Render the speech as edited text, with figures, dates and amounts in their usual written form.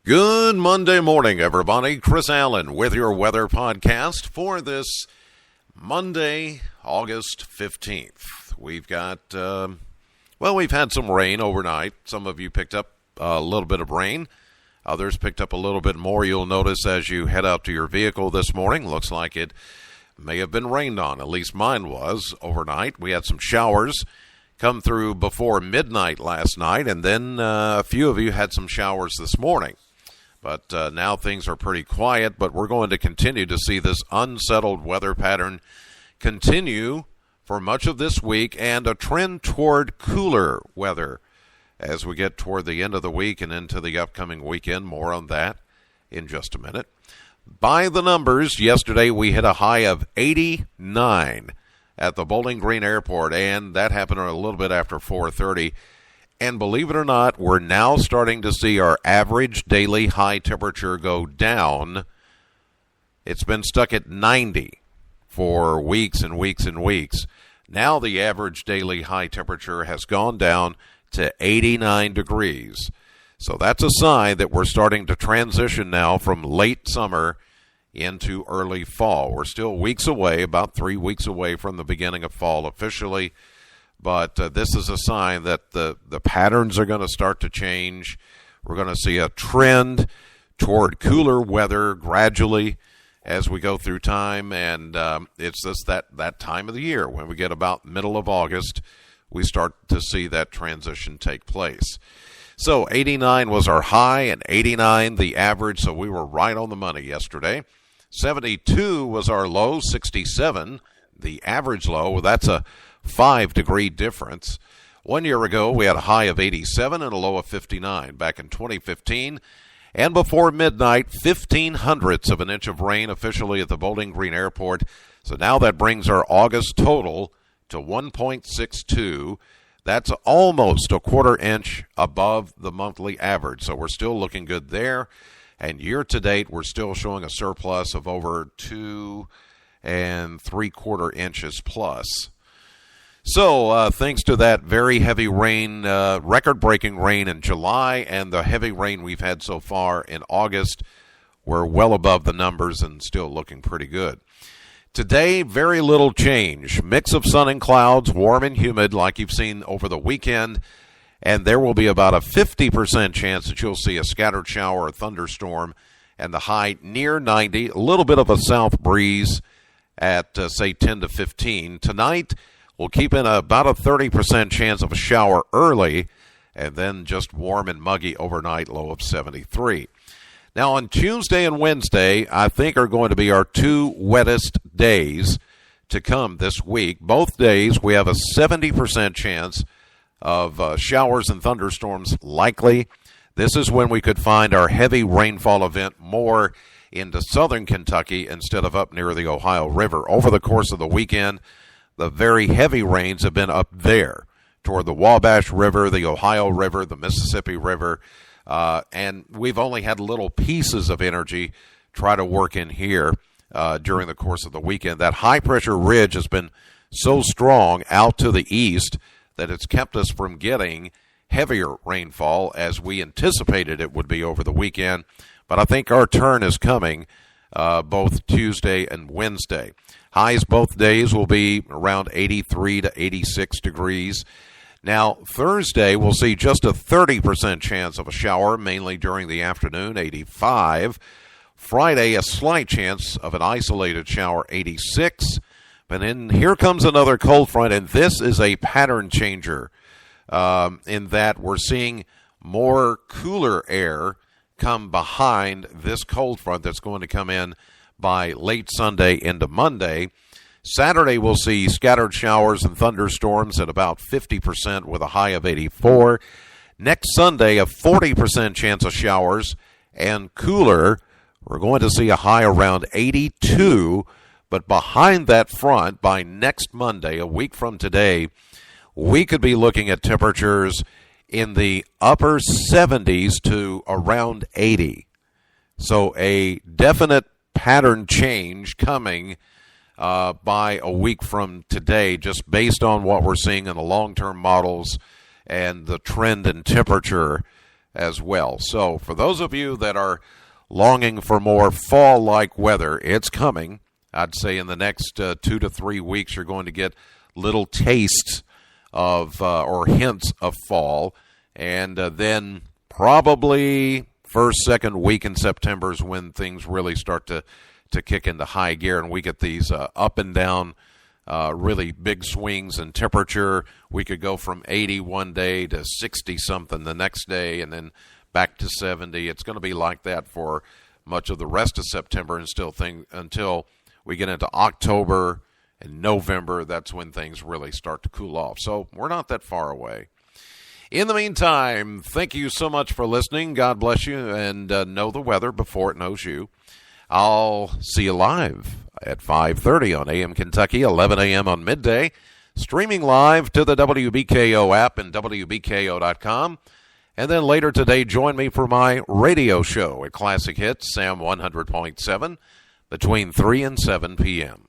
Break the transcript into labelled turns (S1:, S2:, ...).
S1: Good Monday morning, everybody. Chris Allen with your weather podcast for this Monday, August 15th. We've got, we've had some rain overnight. Some of you picked up a little bit of rain. Others picked up a little bit more. You'll notice as you head out to your vehicle this morning, looks like it may have been rained on. At least mine was overnight. We had some showers come through before midnight last night, and then a few of you had some showers this morning. But now things are pretty quiet, but we're going to continue to see this unsettled weather pattern continue for much of this week and a trend toward cooler weather as we get toward the end of the week and into the upcoming weekend. More on that in just a minute. By the numbers, yesterday we hit a high of 89 at the Bowling Green Airport, and that happened a little bit after 4:30. And believe it or not, we're now starting to see our average daily high temperature go down. It's been stuck at 90 for weeks and weeks and weeks. Now the average daily high temperature has gone down to 89 degrees. So that's a sign that we're starting to transition now from late summer into early fall. We're still weeks away, about 3 weeks away from the beginning of fall officially. But this is a sign that the patterns are going to start to change. We're going to see a trend toward cooler weather gradually as we go through time. And it's just that time of the year. When we get about middle of August, we start to see that transition take place. So 89 was our high and 89 the average, so we were right on the money yesterday. 72 was our low, 67 the average low. Well, that's a 5-degree difference. 1 year ago, we had a high of 87 and a low of 59 back in 2015. And before midnight, 0.15 of an inch of rain officially at the Bowling Green Airport. So now that brings our August total to 1.62. That's almost a quarter inch above the monthly average. So we're still looking good there. And year to date, we're still showing a surplus of over 2 3/4 inches plus. So thanks to that very heavy rain, record-breaking rain in July, and the heavy rain we've had so far in August, we're well above the numbers and still looking pretty good. Today, very little change. Mix of sun and clouds, warm and humid like you've seen over the weekend, and there will be about a 50% chance that you'll see a scattered shower or thunderstorm, and the high near 90, a little bit of a south breeze at, say, 10 to 15. Tonight, we'll keep in about a 30% chance of a shower early, and then just warm and muggy overnight, low of 73. Now, on Tuesday and Wednesday, I think are going to be our two wettest days to come this week. Both days, we have a 70% chance of showers and thunderstorms likely. This is when we could find our heavy rainfall event more into southern Kentucky instead of up near the Ohio River. Over the course of the weekend, the very heavy rains have been up there toward the Wabash River, the Ohio River, the Mississippi River, and we've only had little pieces of energy try to work in here during the course of the weekend. That high-pressure ridge has been so strong out to the east that it's kept us from getting heavier rainfall as we anticipated it would be over the weekend. But I think our turn is coming both Tuesday and Wednesday. Highs both days will be around 83 to 86 degrees. Now, Thursday, we'll see just a 30% chance of a shower, mainly during the afternoon, 85. Friday, a slight chance of an isolated shower, 86. But then here comes another cold front, and this is a pattern changer in that we're seeing more cooler air come behind this cold front that's going to come in by late Sunday into Monday. Saturday, we'll see scattered showers and thunderstorms at about 50% with a high of 84. Next Sunday, a 40% chance of showers and cooler. We're going to see a high around 82, but behind that front, by next Monday, a week from today, we could be looking at temperatures in the upper 70s to around 80. So a definite pattern change coming by a week from today, just based on what we're seeing in the long-term models and the trend in temperature as well. So for those of you that are longing for more fall-like weather, it's coming. I'd say in the next 2 to 3 weeks, you're going to get little tastes of or hints of fall. And then probably first, second week in September is when things really start to kick into high gear, and we get these up and down really big swings in temperature. We could go from 80 one day to 60-something the next day, and then back to 70. It's going to be like that for much of the rest of September and until we get into October and November. That's when things really start to cool off. So we're not that far away. In the meantime, thank you so much for listening. God bless you, and know the weather before it knows you. I'll see you live at 5:30 on AM Kentucky, 11 a.m. on midday, streaming live to the WBKO app and WBKO.com. And then later today, join me for my radio show at Classic Hits, Sam 100.7, between 3 and 7 p.m.